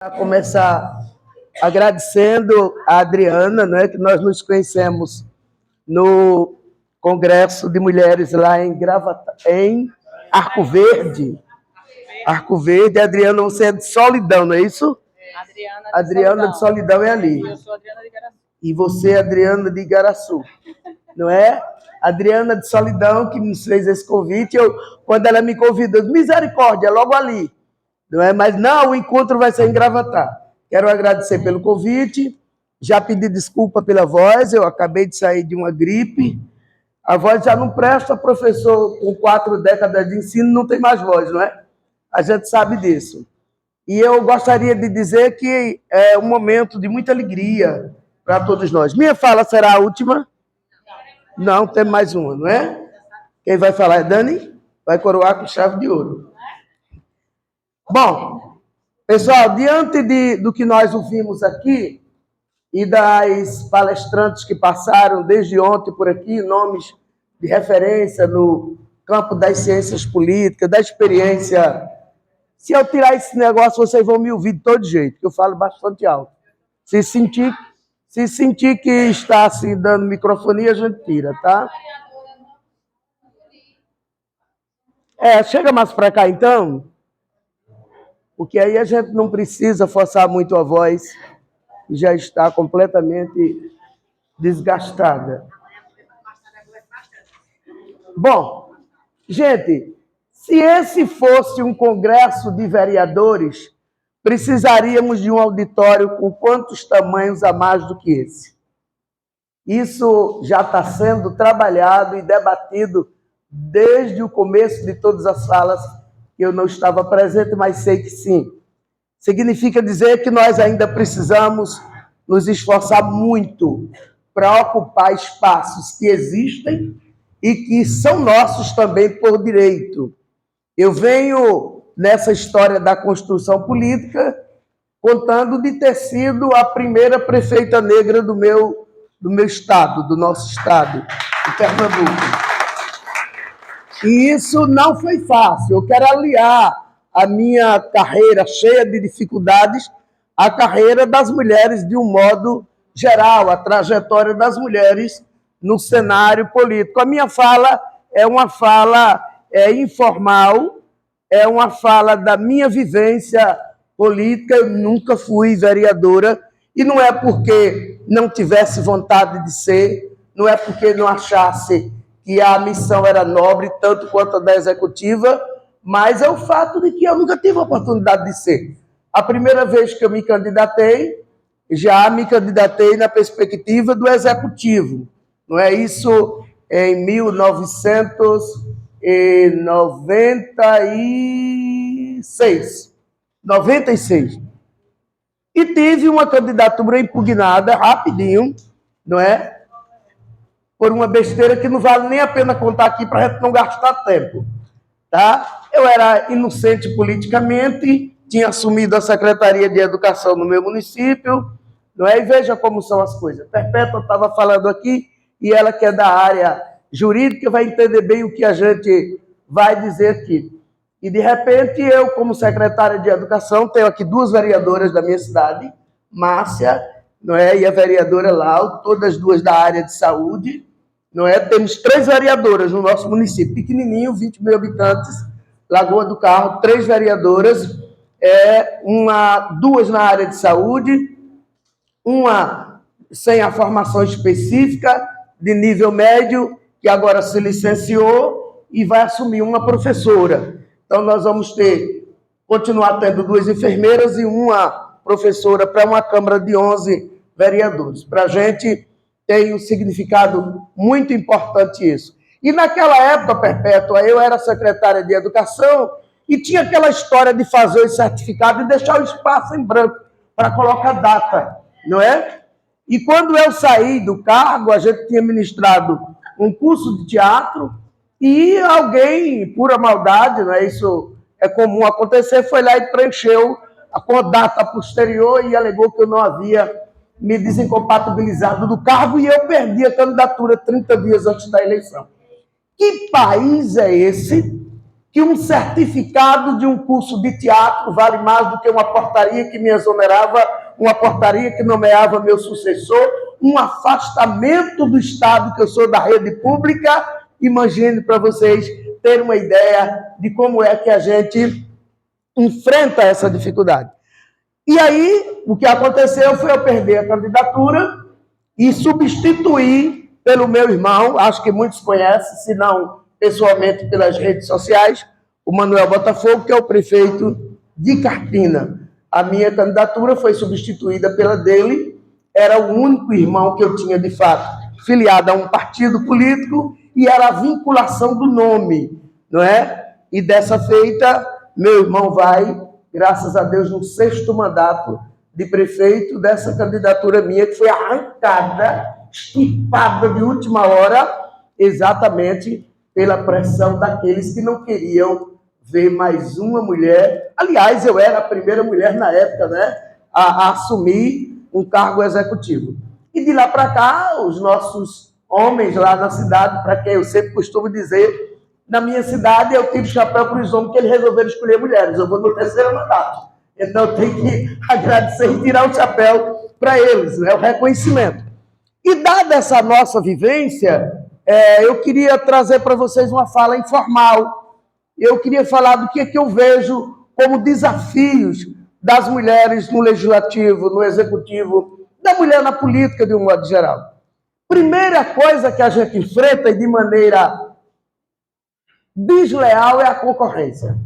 Para começar agradecendo a Adriana, né, que nós nos conhecemos no Congresso de Mulheres lá em Arco Verde. Arco Verde, Adriana, você é de Solidão, não é isso? Adriana de Solidão é ali. Eu sou Adriana de Igaraçu. E você é Adriana de Igaraçu, não é? Adriana de Solidão, que nos fez esse convite. Quando ela me convidou, misericórdia, logo ali. Não é? Mas não, o encontro vai ser em Gravatá. Quero agradecer pelo convite. Já pedi desculpa pela voz, eu acabei de sair de uma gripe. A voz já não presta, professor com 4 décadas de ensino não tem mais voz, não é? A gente sabe disso. E eu gostaria de dizer que é um momento de muita alegria para todos nós. Minha fala será a última? Não, tem mais uma, não é? Quem vai falar é Dani? Vai coroar com chave de ouro. Bom, pessoal, diante do que nós ouvimos aqui e das palestrantes que passaram desde ontem por aqui, nomes de referência no campo das ciências políticas, da experiência. Se eu tirar esse negócio, vocês vão me ouvir de todo jeito, que eu falo bastante alto. Se sentir que está assim, dando microfonia, a gente tira, tá? Chega mais para cá, então. Porque aí a gente não precisa forçar muito a voz, que já está completamente desgastada. Bom, gente, se esse fosse um congresso de vereadores, precisaríamos de um auditório com quantos tamanhos a mais do que esse? Isso já está sendo trabalhado e debatido desde o começo de todas as falas. Eu não estava presente, mas sei que sim. Significa dizer que nós ainda precisamos nos esforçar muito para ocupar espaços que existem e que são nossos também por direito. Eu venho nessa história da construção política contando de ter sido a primeira prefeita negra do meu estado, do nosso estado, de Pernambuco. E isso não foi fácil. Eu quero aliar a minha carreira cheia de dificuldades à carreira das mulheres de um modo geral, a trajetória das mulheres no cenário político. A minha fala é uma fala informal, é uma fala da minha vivência política. Eu nunca fui vereadora e não é porque não tivesse vontade de ser, não é porque não achasse que a missão era nobre, tanto quanto a da executiva, mas é o fato de que eu nunca tive a oportunidade de ser. A primeira vez que eu me candidatei, já me candidatei na perspectiva do executivo. Não é isso? Em 1996. 96. E tive uma candidatura impugnada rapidinho, não é? Por uma besteira que não vale nem a pena contar aqui para a gente não gastar tempo. Tá? Eu era inocente politicamente, tinha assumido a Secretaria de Educação no meu município, não é? E veja como são as coisas. Perpétua estava falando aqui, e ela que é da área jurídica vai entender bem o que a gente vai dizer aqui. E, de repente, eu, como secretária de Educação, tenho aqui 2 vereadoras da minha cidade, Márcia, não é? E a vereadora Lau, todas 2 da área de saúde, não é? Temos 3 vereadoras no nosso município, pequenininho, 20 mil habitantes, Lagoa do Carro, 3 vereadoras, 2 na área de saúde, uma sem a formação específica, de nível médio, que agora se licenciou e vai assumir uma professora. Então, nós vamos continuar tendo 2 enfermeiras e uma professora para uma Câmara de 11 vereadores. Para a gente tem um significado muito importante isso. E naquela época, Perpétua, eu era secretária de Educação e tinha aquela história de fazer os certificados e deixar o espaço em branco para colocar data, não é? E quando eu saí do cargo, a gente tinha ministrado um curso de teatro e alguém, pura maldade, não é? Isso é comum acontecer, foi lá e preencheu a data posterior e alegou que eu não havia me desincompatibilizado do cargo e eu perdi a candidatura 30 dias antes da eleição. Que país é esse que um certificado de um curso de teatro vale mais do que uma portaria que me exonerava, uma portaria que nomeava meu sucessor, um afastamento do Estado, que eu sou da rede pública. Imagine para vocês terem uma ideia de como é que a gente enfrenta essa dificuldade. E aí, o que aconteceu foi eu perder a candidatura e substituir pelo meu irmão, acho que muitos conhecem, se não pessoalmente pelas redes sociais, o Manuel Botafogo, que é o prefeito de Carpina. A minha candidatura foi substituída pela dele, era o único irmão que eu tinha, de fato, filiado a um partido político, e era a vinculação do nome, não é? E dessa feita, meu irmão vai, graças a Deus, no 6º mandato de prefeito dessa candidatura minha, que foi arrancada, extirpada de última hora, exatamente pela pressão daqueles que não queriam ver mais uma mulher. Aliás, eu era a primeira mulher na época, né, a assumir um cargo executivo. E de lá para cá, os nossos homens lá na cidade, para quem eu sempre costumo dizer, na minha cidade eu tiro chapéu para os homens que eles resolveram escolher mulheres. Eu vou no 3º mandato. Então eu tenho que agradecer e tirar o chapéu para eles, né, o reconhecimento. E dada essa nossa vivência, eu queria trazer para vocês uma fala informal. Eu queria falar do que eu vejo como desafios das mulheres no legislativo, no executivo, da mulher na política de um modo geral. Primeira coisa que a gente enfrenta, e de maneira desleal, é a concorrência.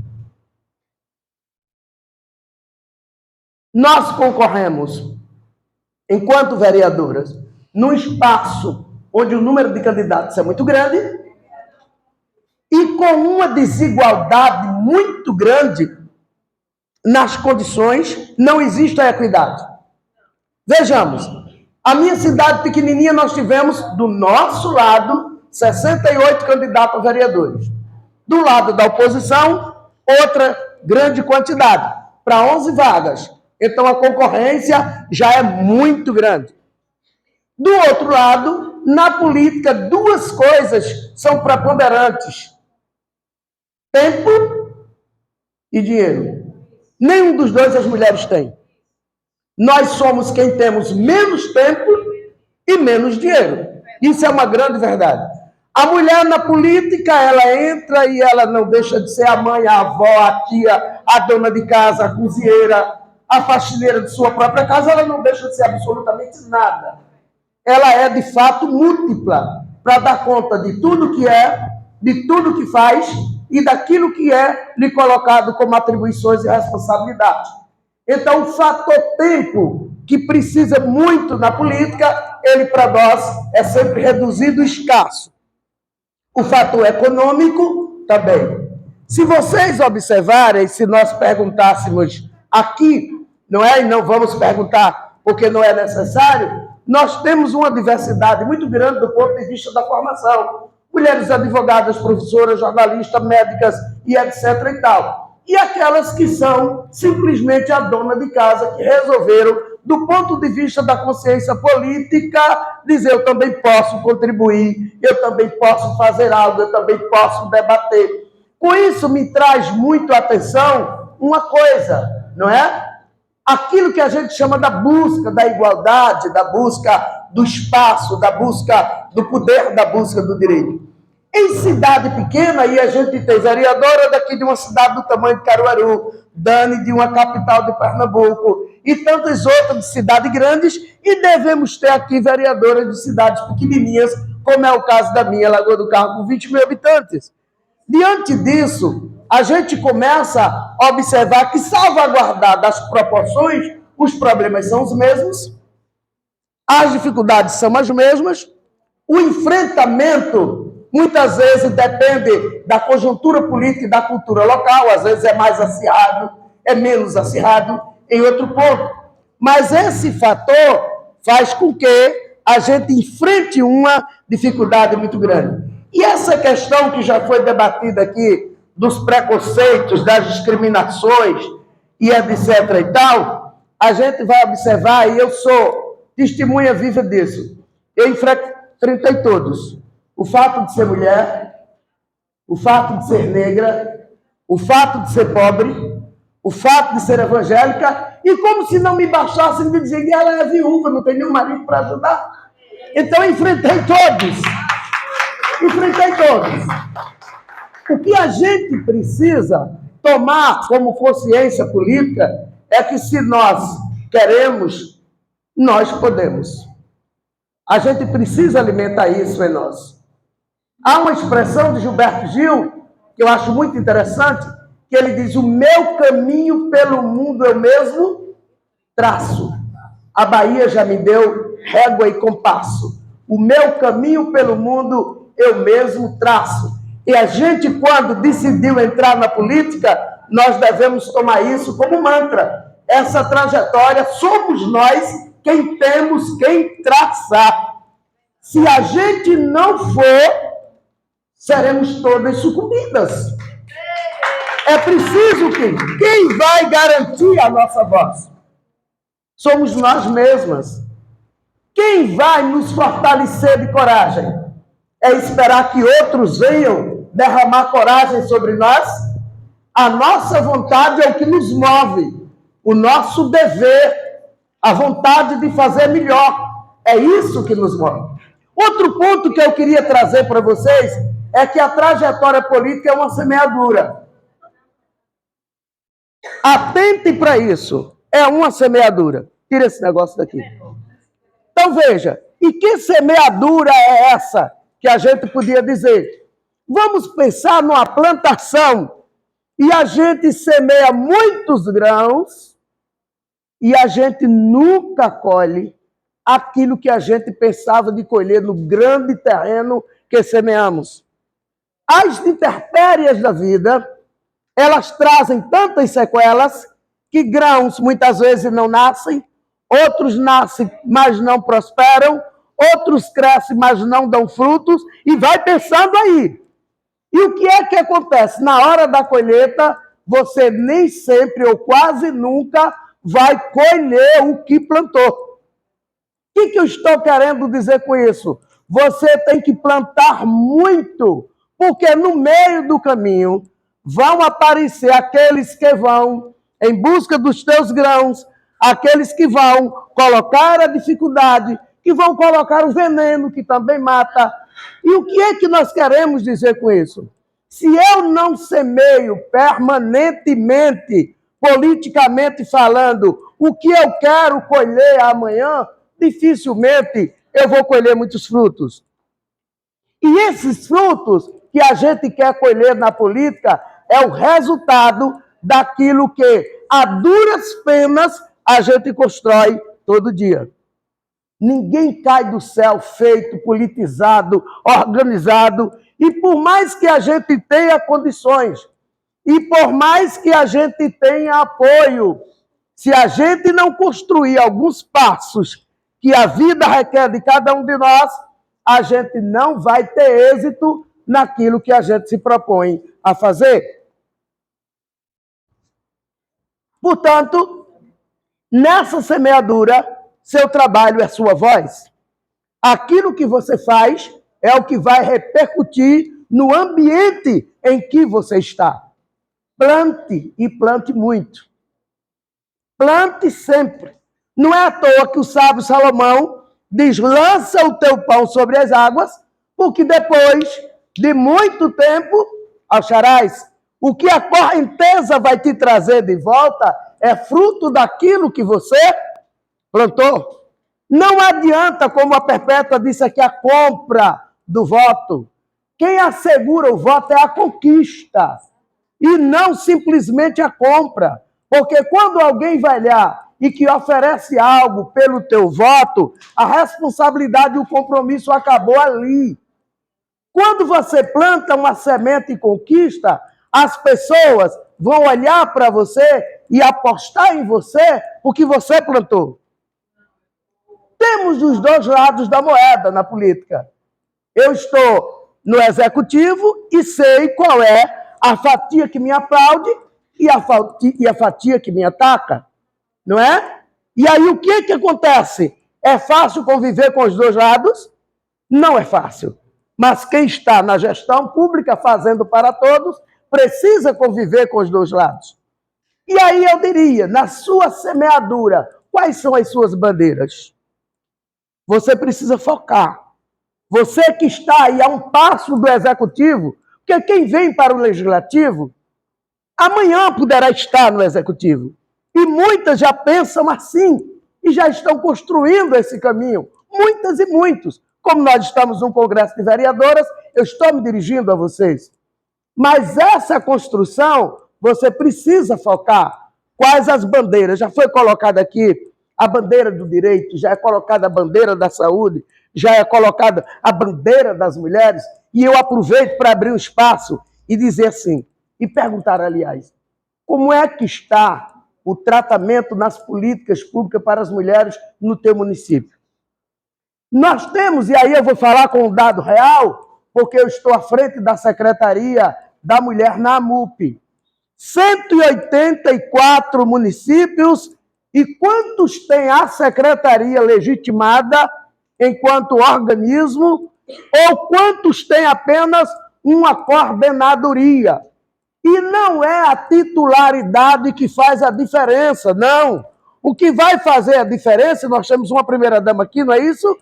Nós concorremos, enquanto vereadoras, num espaço onde o número de candidatos é muito grande e com uma desigualdade muito grande nas condições, não existe a equidade. Vejamos, a minha cidade pequenininha, nós tivemos, do nosso lado, 68 candidatos a vereadores. Do lado da oposição, outra grande quantidade, para 11 vagas. Então, a concorrência já é muito grande. Do outro lado, na política, duas coisas são preponderantes: tempo e dinheiro. Nenhum dos dois as mulheres têm. Nós somos quem temos menos tempo e menos dinheiro. Isso é uma grande verdade. A mulher na política, ela entra e ela não deixa de ser a mãe, a avó, a tia, a dona de casa, a cozinheira, a faxineira de sua própria casa. Ela não deixa de ser absolutamente nada. Ela é, de fato, múltipla para dar conta de tudo que é, de tudo que faz e daquilo que é lhe colocado como atribuições e responsabilidades. Então, o fator tempo, que precisa muito na política, ele para nós é sempre reduzido e escasso. O fator econômico também. Se vocês observarem, se nós perguntássemos aqui, não é? E não vamos perguntar porque não é necessário, nós temos uma diversidade muito grande do ponto de vista da formação. Mulheres advogadas, professoras, jornalistas, médicas e etc. e tal. E aquelas que são simplesmente a dona de casa, que resolveram, do ponto de vista da consciência política, dizer: eu também posso contribuir, eu também posso fazer algo, eu também posso debater. Com isso, me traz muito a atenção uma coisa, não é? Aquilo que a gente chama da busca da igualdade, da busca do espaço, da busca do poder, da busca do direito. Em cidade pequena, e a gente tem vereadora daqui de uma cidade do tamanho de Caruaru, Dani de uma capital de Pernambuco, e tantas outras de cidades grandes, e devemos ter aqui vereadoras de cidades pequenininhas, como é o caso da minha, Lagoa do Carro, com 20 mil habitantes. Diante disso, a gente começa a observar que, salvaguardar das proporções, os problemas são os mesmos, as dificuldades são as mesmas, o enfrentamento muitas vezes depende da conjuntura política e da cultura local, às vezes é mais acirrado, é menos acirrado em outro ponto. Mas esse fator faz com que a gente enfrente uma dificuldade muito grande. E essa questão que já foi debatida aqui, dos preconceitos, das discriminações e etc. e tal, a gente vai observar, e eu sou testemunha viva disso. Eu enfrentei todos. O fato de ser mulher, o fato de ser negra, o fato de ser pobre, o fato de ser evangélica, e como se não me bastasse me dizer que ela é viúva, não tem nenhum marido para ajudar. Então enfrentei todos. O que a gente precisa tomar como consciência política é que se nós queremos, nós podemos. A gente precisa alimentar isso em nós. Há uma expressão de Gilberto Gil, que eu acho muito interessante, que ele diz: o meu caminho pelo mundo eu mesmo traço. A Bahia já me deu régua e compasso. O meu caminho pelo mundo eu mesmo traço. E a gente, quando decidiu entrar na política, nós devemos tomar isso como mantra. Essa trajetória somos nós quem temos quem traçar. Se a gente não for, seremos todas sucumbidas. É preciso que quem vai garantir a nossa voz? Somos nós mesmas. Quem vai nos fortalecer de coragem? É esperar que outros venham derramar coragem sobre nós? A nossa vontade é o que nos move. O nosso dever, a vontade de fazer melhor. É isso que nos move. Outro ponto que eu queria trazer para vocês é que a trajetória política é uma semeadura. Atente para isso. É uma semeadura. Tira esse negócio daqui. Então veja, e que semeadura é essa que a gente podia dizer? Vamos pensar numa plantação e a gente semeia muitos grãos e a gente nunca colhe aquilo que a gente pensava de colher no grande terreno que semeamos. As intempéries da vida, elas trazem tantas sequelas que grãos muitas vezes não nascem, outros nascem, mas não prosperam, outros crescem, mas não dão frutos, e vai pensando aí. E o que é que acontece? Na hora da colheita, você nem sempre ou quase nunca vai colher o que plantou. O que eu estou querendo dizer com isso? Você tem que plantar muito, porque no meio do caminho vão aparecer aqueles que vão em busca dos teus grãos, aqueles que vão colocar a dificuldade, que vão colocar o veneno, que também mata. E o que é que nós queremos dizer com isso? Se eu não semeio permanentemente, politicamente falando, o que eu quero colher amanhã, dificilmente eu vou colher muitos frutos. E esses frutos que a gente quer colher na política é o resultado daquilo que, a duras penas, a gente constrói todo dia. Ninguém cai do céu feito, politizado, organizado. E por mais que a gente tenha condições, e por mais que a gente tenha apoio, se a gente não construir alguns passos que a vida requer de cada um de nós, a gente não vai ter êxito naquilo que a gente se propõe a fazer. Portanto, nessa semeadura, seu trabalho é sua voz. Aquilo que você faz é o que vai repercutir no ambiente em que você está. Plante e plante muito. Plante sempre. Não é à toa que o sábio Salomão diz: lança o teu pão sobre as águas, porque depois de muito tempo acharás. O que a correnteza vai te trazer de volta é fruto daquilo que você plantou. Não adianta, como a Perpétua disse aqui, a compra do voto. Quem assegura o voto é a conquista e não simplesmente a compra. Porque quando alguém vai lá e que oferece algo pelo teu voto, a responsabilidade e o compromisso acabou ali. Quando você planta uma semente e conquista, as pessoas vão olhar para você e apostar em você porque você plantou. Temos os dois lados da moeda na política. Eu estou no executivo e sei qual é a fatia que me aplaude e a fatia que me ataca, não é? E aí o que acontece? É fácil conviver com os dois lados? Não é fácil. Mas quem está na gestão pública fazendo para todos, precisa conviver com os dois lados. E aí eu diria, na sua semeadura, quais são as suas bandeiras? Você precisa focar. Você que está aí a um passo do executivo, porque quem vem para o legislativo, amanhã poderá estar no executivo. E muitas já pensam assim, e já estão construindo esse caminho. Muitas e muitos. Como nós estamos num congresso de vereadoras, eu estou me dirigindo a vocês. Mas essa construção, você precisa focar. Quais as bandeiras? Já foi colocada aqui a bandeira do direito, já é colocada a bandeira da saúde, já é colocada a bandeira das mulheres. E eu aproveito para abrir um espaço e dizer assim, e perguntar, aliás, como é que está o tratamento nas políticas públicas para as mulheres no teu município? Nós temos, e aí eu vou falar com um dado real, porque eu estou à frente da Secretaria da Mulher na AMUP. 184 municípios, e quantos tem a Secretaria legitimada enquanto organismo, ou quantos tem apenas uma coordenadoria? E não é a titularidade que faz a diferença, não. O que vai fazer a diferença, nós temos uma primeira-dama aqui, não é isso?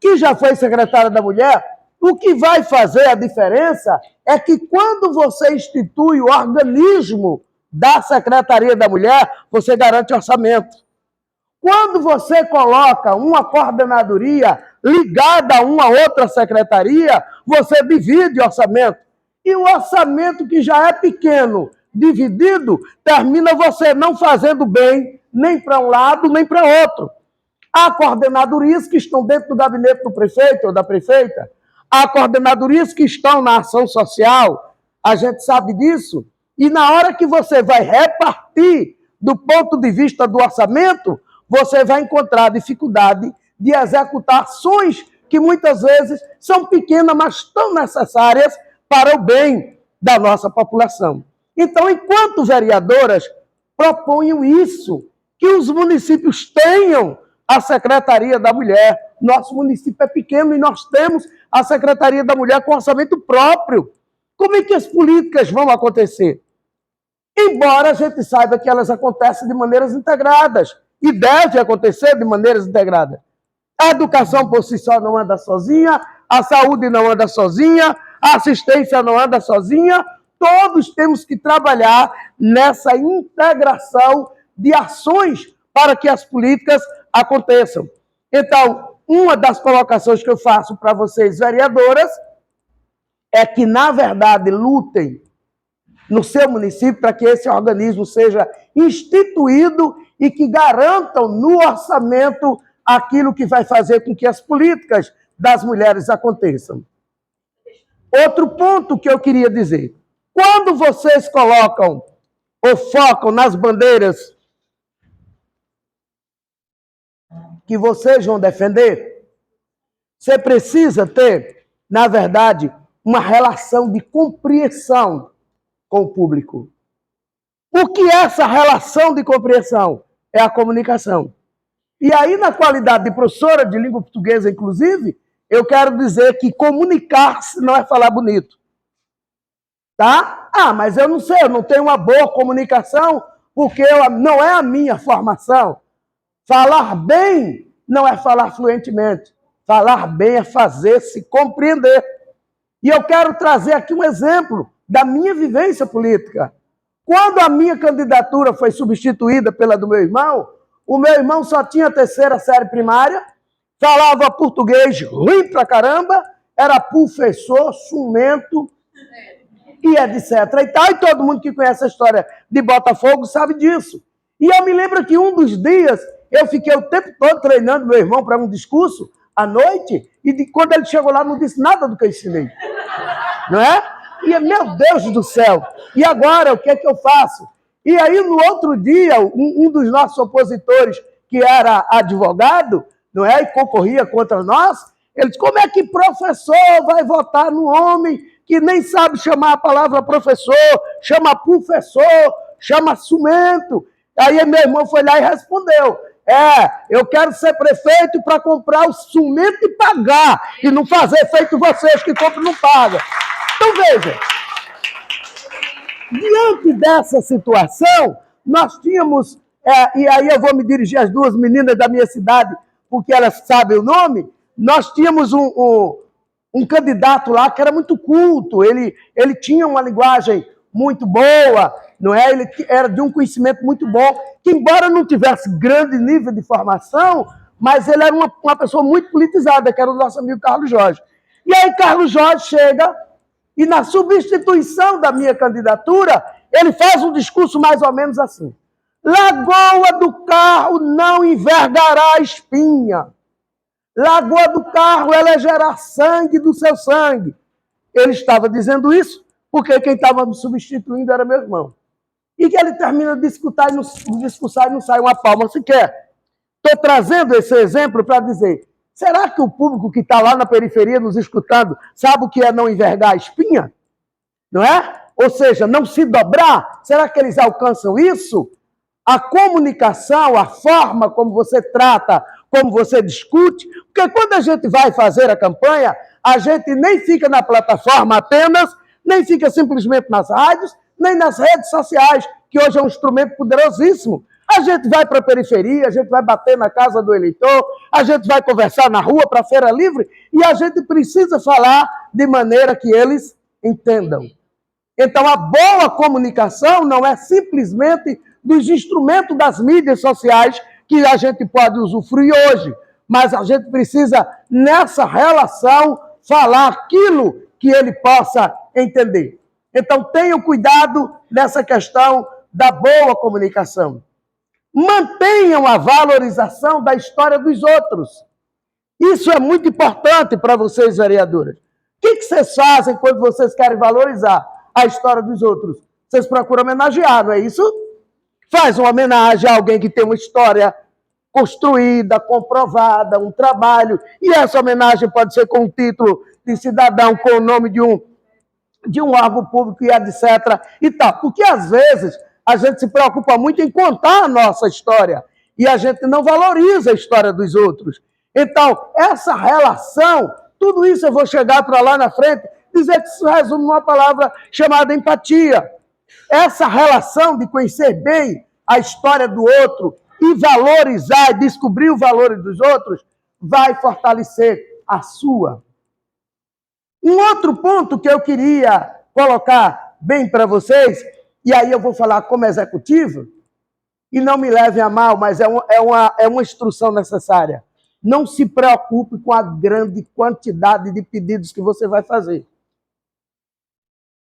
Que já foi secretária da Mulher. O que vai fazer a diferença é que quando você institui o organismo da Secretaria da Mulher, você garante orçamento. Quando você coloca uma coordenadoria ligada a uma outra secretaria, você divide orçamento. E o orçamento que já é pequeno, dividido, termina você não fazendo bem nem para um lado, nem para outro. Há coordenadorias que estão dentro do gabinete do prefeito ou da prefeita, há coordenadorias que estão na ação social, a gente sabe disso, e na hora que você vai repartir do ponto de vista do orçamento, você vai encontrar dificuldade de executar ações que muitas vezes são pequenas, mas tão necessárias para o bem da nossa população. Então, enquanto vereadoras, proponho isso, que os municípios tenham a Secretaria da Mulher. Nosso município é pequeno e nós temos a Secretaria da Mulher com orçamento próprio. Como é que as políticas vão acontecer? Embora a gente saiba que elas acontecem de maneiras integradas, e deve acontecer de maneiras integradas. A educação por si só não anda sozinha, a saúde não anda sozinha, a assistência não anda sozinha, todos temos que trabalhar nessa integração de ações para que as políticas aconteçam. Então, uma das colocações que eu faço para vocês, vereadoras, é que, na verdade, lutem no seu município para que esse organismo seja instituído e que garantam no orçamento aquilo que vai fazer com que as políticas das mulheres aconteçam. Outro ponto que eu queria dizer, quando vocês colocam ou focam nas bandeiras que vocês vão defender, você precisa ter, na verdade, uma relação de compreensão com o público. O que é essa relação de compreensão? É a comunicação. E aí, na qualidade de professora de língua portuguesa, inclusive, eu quero dizer que comunicar-se não é falar bonito. Tá? Mas eu não sei, eu não tenho uma boa comunicação, porque não é a minha formação. Falar bem não é falar fluentemente. Falar bem é fazer-se compreender. E eu quero trazer aqui um exemplo da minha vivência política. Quando a minha candidatura foi substituída pela do meu irmão, o meu irmão só tinha a 3ª série primária, falava português ruim pra caramba, era professor, sumento, e etc. E todo mundo que conhece a história de Botafogo sabe disso. E eu me lembro que um dos dias, eu fiquei o tempo todo treinando meu irmão para um discurso, à noite, e quando ele chegou lá, não disse nada do que eu ensinei. Não é? E, meu Deus do céu, e agora o que é que eu faço? E aí, no outro dia, um dos nossos opositores, que era advogado, não é, e concorria contra nós, ele disse, como é que professor vai votar no homem que nem sabe chamar a palavra professor, chama professor, chama sumento? Aí meu irmão foi lá e respondeu, eu quero ser prefeito para comprar o sumento e pagar, e não fazer feito vocês que compram e não pagam. Então, veja, Diante dessa situação, nós tínhamos, e aí eu vou me dirigir às duas meninas da minha cidade, porque elas sabem o nome, nós tínhamos um candidato lá que era muito culto, ele tinha uma linguagem muito boa, não é? Ele era de um conhecimento muito bom, que embora não tivesse grande nível de formação, mas ele era uma pessoa muito politizada, que era o nosso amigo Carlos Jorge. E aí Carlos Jorge chega e na substituição da minha candidatura, ele faz um discurso mais ou menos assim: Lagoa do Carro não envergará espinha. Lagoa do Carro elegerá sangue do seu sangue. Ele estava dizendo isso porque quem estava me substituindo era meu irmão. E que ele termina de discursar e não sai uma palma sequer. Estou trazendo esse exemplo para dizer, será que o público que está lá na periferia nos escutando sabe o que é não envergar a espinha? Não é? Ou seja, não se dobrar? Será que eles alcançam isso? A comunicação, a forma como você trata, como você discute, porque quando a gente vai fazer a campanha, a gente nem fica na plataforma apenas, nem fica simplesmente nas rádios, nem nas redes sociais, que hoje é um instrumento poderosíssimo. A gente vai para a periferia, a gente vai bater na casa do eleitor, a gente vai conversar na rua, para a feira livre, e a gente precisa falar de maneira que eles entendam. Então, a boa comunicação não é simplesmente dos instrumentos das mídias sociais que a gente pode usufruir hoje, mas a gente precisa, nessa relação, falar aquilo que ele possa entender. Então, tenham cuidado nessa questão da boa comunicação. Mantenham a valorização da história dos outros. Isso é muito importante para vocês, vereadoras. O que vocês fazem quando vocês querem valorizar a história dos outros? Vocês procuram homenagear, não é isso? Faz uma homenagem a alguém que tem uma história construída, comprovada, um trabalho, e essa homenagem pode ser com o título de cidadão, com o nome de um órgão público e etc. e tal. Porque, às vezes, a gente se preocupa muito em contar a nossa história e a gente não valoriza a história dos outros. Então, essa relação, tudo isso eu vou chegar para lá na frente, dizer que isso resume numa palavra chamada empatia. Essa relação de conhecer bem a história do outro e valorizar e descobrir o valor dos outros vai fortalecer a sua. Um outro ponto que eu queria colocar bem para vocês, e aí eu vou falar como executivo, e não me levem a mal, mas é uma instrução necessária. Não se preocupe com a grande quantidade de pedidos que você vai fazer.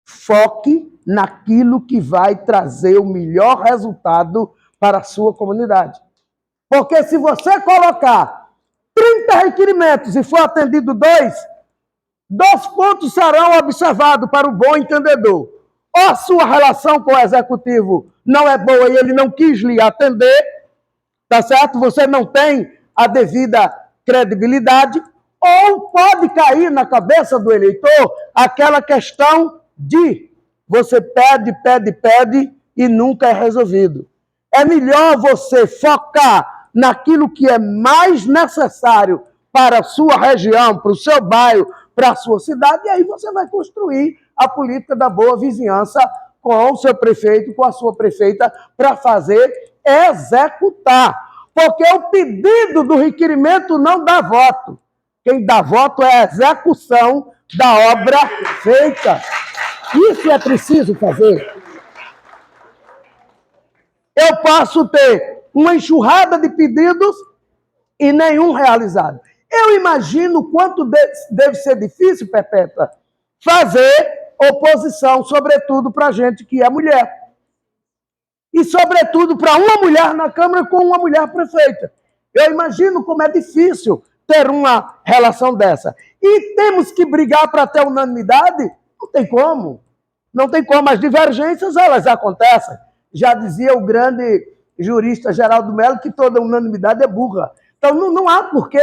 Foque naquilo que vai trazer o melhor resultado para a sua comunidade. Porque se você colocar 30 requerimentos e for atendido 2 pontos serão observados para o bom entendedor. Ou a sua relação com o executivo não é boa e ele não quis lhe atender, tá certo? Você não tem a devida credibilidade, ou pode cair na cabeça do eleitor aquela questão de você pede e nunca é resolvido. É melhor você focar naquilo que é mais necessário para a sua região, para o seu bairro, para a sua cidade, e aí você vai construir a política da boa vizinhança com o seu prefeito, com a sua prefeita, para fazer executar. Porque o pedido do requerimento não dá voto. Quem dá voto é a execução da obra feita. Isso é preciso fazer. Eu posso ter uma enxurrada de pedidos e nenhum realizado. Eu imagino quanto deve ser difícil, Perpétua, fazer oposição, sobretudo para gente que é mulher. E, sobretudo, para uma mulher na Câmara com uma mulher prefeita. Eu imagino como é difícil ter uma relação dessa. E temos que brigar para ter unanimidade? Não tem como. Não tem como. As divergências, elas acontecem. Já dizia o grande jurista Geraldo Mello que toda unanimidade é burra. Então, não há por que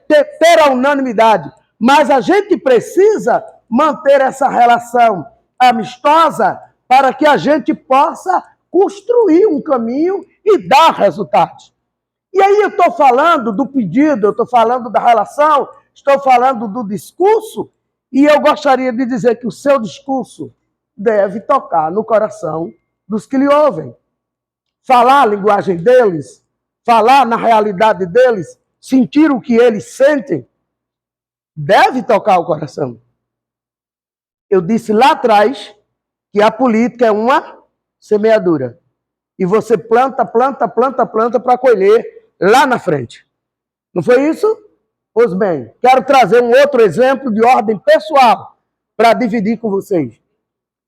ter a unanimidade. Mas a gente precisa manter essa relação amistosa para que a gente possa construir um caminho e dar resultados. E aí eu estou falando do pedido, eu estou falando da relação, estou falando do discurso, e eu gostaria de dizer que o seu discurso deve tocar no coração dos que lhe ouvem. Falar a linguagem deles, falar na realidade deles, sentir o que eles sentem, deve tocar o coração. Eu disse lá atrás que a política é uma semeadura. E você planta para colher lá na frente. Não foi isso? Pois bem, quero trazer um outro exemplo de ordem pessoal para dividir com vocês.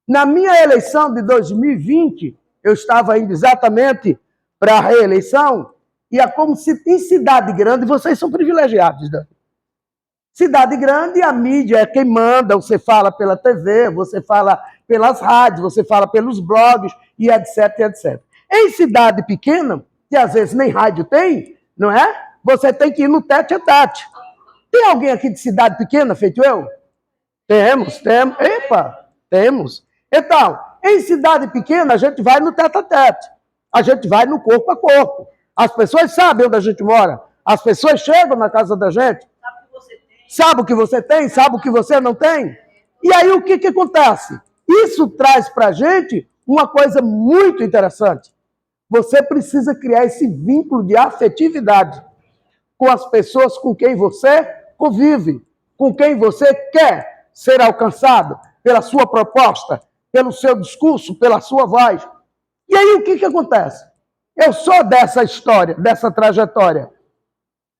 Na minha eleição de 2020, eu estava indo exatamente para a reeleição, e é como se em cidade grande, vocês são privilegiados, né? Cidade grande, a mídia é quem manda, você fala pela TV, você fala pelas rádios, você fala pelos blogs, e etc, etc. Em cidade pequena, que às vezes nem rádio tem, não é? Você tem que ir no tete a tete. Tem alguém aqui de cidade pequena, feito eu? Temos. Epa, temos. Então, em cidade pequena, a gente vai no tete a tete. A gente vai no corpo a corpo. As pessoas sabem onde a gente mora. As pessoas chegam na casa da gente. Sabe o que você tem, sabe o que você não tem. E aí o que acontece? Isso traz para a gente uma coisa muito interessante. Você precisa criar esse vínculo de afetividade com as pessoas com quem você convive, com quem você quer ser alcançado pela sua proposta, pelo seu discurso, pela sua voz. E aí o que acontece? Eu sou dessa história, dessa trajetória.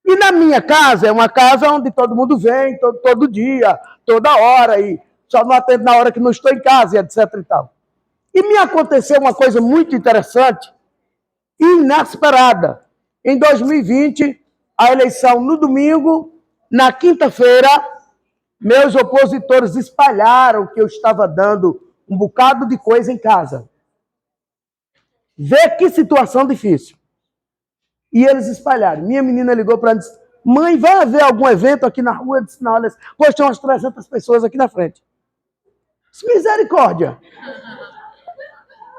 E na minha casa, é uma casa onde todo mundo vem, todo dia, toda hora, e só não atendo na hora que não estou em casa, e etc. e tal. E me aconteceu uma coisa muito interessante, inesperada. Em 2020, a eleição no domingo, na quinta-feira, meus opositores espalharam que eu estava dando um bocado de coisa em casa. Vê que situação difícil. E eles espalharam. Minha menina ligou para mim e disse: mãe, vai haver algum evento aqui na rua? Eu disse: não, olha, pois tem umas 300 pessoas aqui na frente. Disse: misericórdia.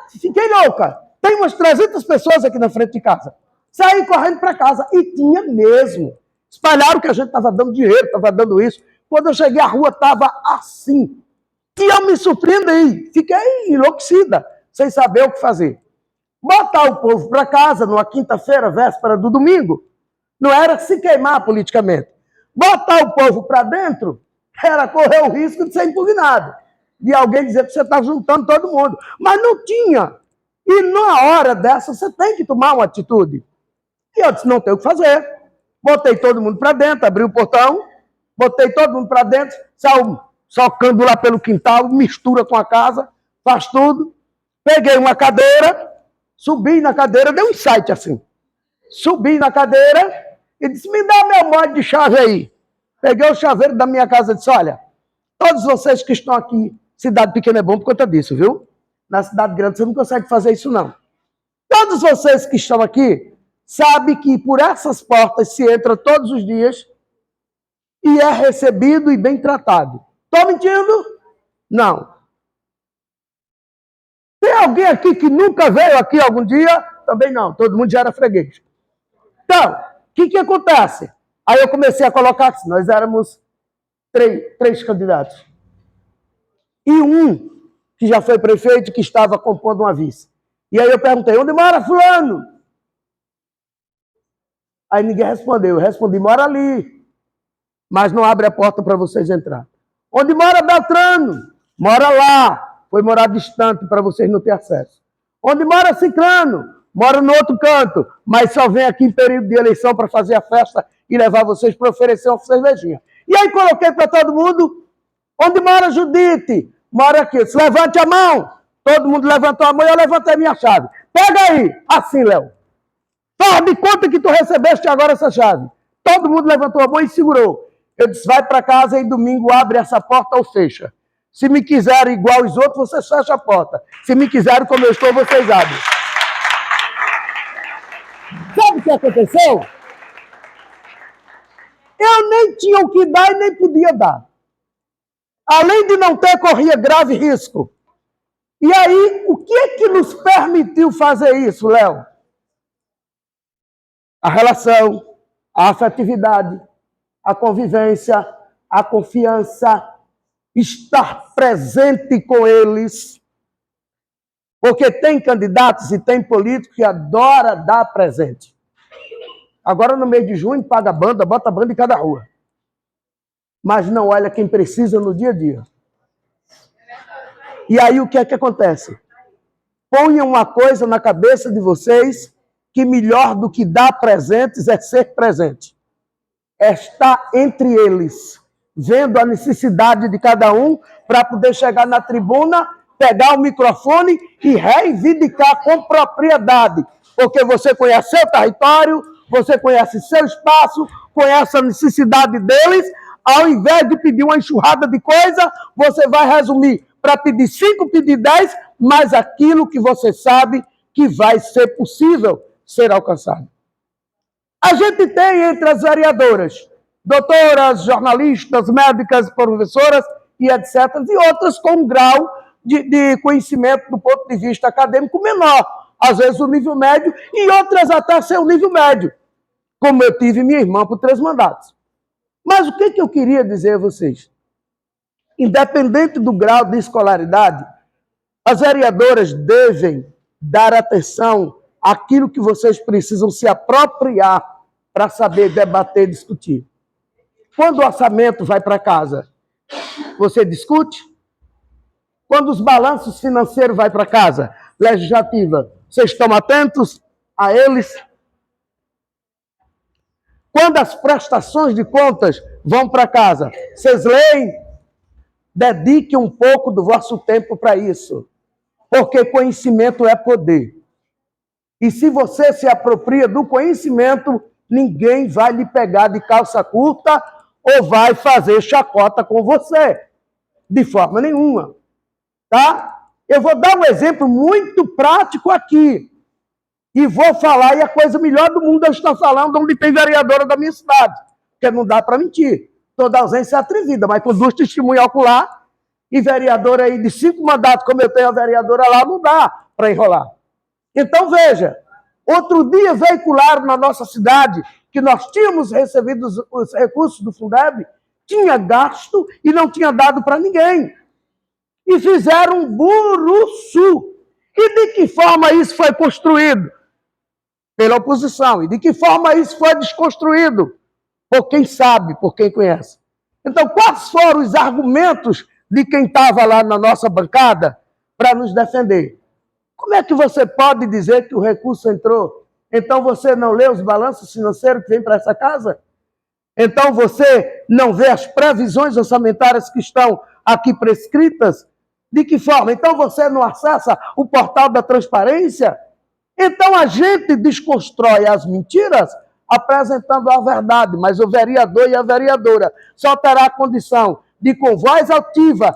Fiquei louca. Tem umas 300 pessoas aqui na frente de casa. Saí correndo para casa. E tinha mesmo. Espalharam que a gente estava dando dinheiro, estava dando isso. Quando eu cheguei, a rua estava assim. E eu me surpreendi. Fiquei enlouquecida, sem saber o que fazer. Botar o povo para casa numa quinta-feira, véspera do domingo, não era se queimar politicamente. Botar o povo para dentro era correr o risco de ser impugnado. De alguém dizer que você está juntando todo mundo. Mas não tinha. E numa hora dessa, você tem que tomar uma atitude. E eu disse: não tenho o que fazer. Botei todo mundo para dentro, abri o portão, botei todo mundo para dentro, saiu socando lá pelo quintal, mistura com a casa, faz tudo. Peguei uma cadeira, subi na cadeira, dei um insight assim. Subi na cadeira e disse: me dá meu molde de chave aí. Peguei o chaveiro da minha casa e disse: olha, todos vocês que estão aqui, cidade pequena é bom por conta disso, viu? Na cidade grande você não consegue fazer isso, não. Todos vocês que estão aqui sabem que por essas portas se entra todos os dias e é recebido e bem tratado. Estou mentindo? Não. Tem alguém aqui que nunca veio aqui algum dia? Também não. Todo mundo já era freguês. Então, o que acontece? Aí eu comecei a colocar, nós éramos três candidatos. E um que já foi prefeito, que estava compondo uma vice. E aí eu perguntei: onde mora fulano? Aí ninguém respondeu. Eu respondi: mora ali, mas não abre a porta para vocês entrar. Onde mora Beltrano? Mora lá. Foi morar distante para vocês não terem acesso. Onde mora Ciclano? Mora no outro canto, mas só vem aqui em período de eleição para fazer a festa e levar vocês para oferecer uma cervejinha. E aí coloquei para todo mundo: onde mora Judite? Mora aqui. Se levante a mão. Todo mundo levantou a mão e eu levantei a minha chave. Pega aí. Assim, Léo. Faz de conta que tu recebeste agora essa chave. Todo mundo levantou a mão e segurou. Eu disse: vai para casa e domingo abre essa porta ou fecha. Se me quiserem igual os outros, vocês fecham a porta. Se me quiserem como eu estou, vocês abrem. Sabe o que aconteceu? Eu nem tinha o que dar e nem podia dar. Além de não ter, corria grave risco. E aí, o que é que nos permitiu fazer isso, Léo? A relação, a afetividade, a convivência, a confiança. estar presente com eles, porque tem candidatos e tem políticos que adoram dar presente. Agora, no mês de junho, paga banda, bota banda em cada rua. Mas não olha quem precisa no dia a dia. E aí, o que é que acontece? Ponham uma coisa na cabeça de vocês, que melhor do que dar presentes é ser presente. É estar entre eles, vendo a necessidade de cada um, para poder chegar na tribuna, pegar o microfone e reivindicar com propriedade. Porque você conhece seu território, você conhece seu espaço, conhece a necessidade deles. Ao invés de pedir uma enxurrada de coisa, você vai resumir para pedir 5, pedir 10, mas aquilo que você sabe que vai ser possível ser alcançado. A gente tem entre as vereadoras, doutoras, jornalistas, médicas, professoras e etc., e outras com um grau de conhecimento do ponto de vista acadêmico menor, às vezes o nível médio, e outras até ser o nível médio, como eu tive minha irmã por 3 mandatos. Mas o que eu queria dizer a vocês? Independente do grau de escolaridade, as vereadoras devem dar atenção àquilo que vocês precisam se apropriar para saber debater e discutir. Quando o orçamento vai para casa, você discute? Quando os balanços financeiros vão para casa, legislativa, vocês estão atentos a eles? Quando as prestações de contas vão para casa, vocês leem? Dedique um pouco do vosso tempo para isso, porque conhecimento é poder. E se você se apropria do conhecimento, ninguém vai lhe pegar de calça curta ou vai fazer chacota com você, de forma nenhuma. Tá? Eu vou dar um exemplo muito prático aqui. E vou falar, e a coisa melhor do mundo eu estou falando onde tem vereadora da minha cidade, porque não dá para mentir. Toda ausência é atrevida, mas com 2 testemunhas ocular e vereadora aí de 5 mandatos, como eu tenho a vereadora lá, não dá para enrolar. Então, veja, outro dia veicularam na nossa cidade que nós tínhamos recebido os recursos do Fundeb, tinha gasto e não tinha dado para ninguém. E fizeram um buruçu. E de que forma isso foi construído? Pela oposição. E de que forma isso foi desconstruído? Por quem sabe, por quem conhece. Então, quais foram os argumentos de quem estava lá na nossa bancada para nos defender? Como é que você pode dizer que o recurso entrou? Então você não lê os balanços financeiros que vêm para essa casa? Então você não vê as previsões orçamentárias que estão aqui prescritas? De que forma? Então você não acessa o portal da transparência? Então a gente desconstrói as mentiras apresentando a verdade, mas o vereador e a vereadora só terá condição de, com voz altiva,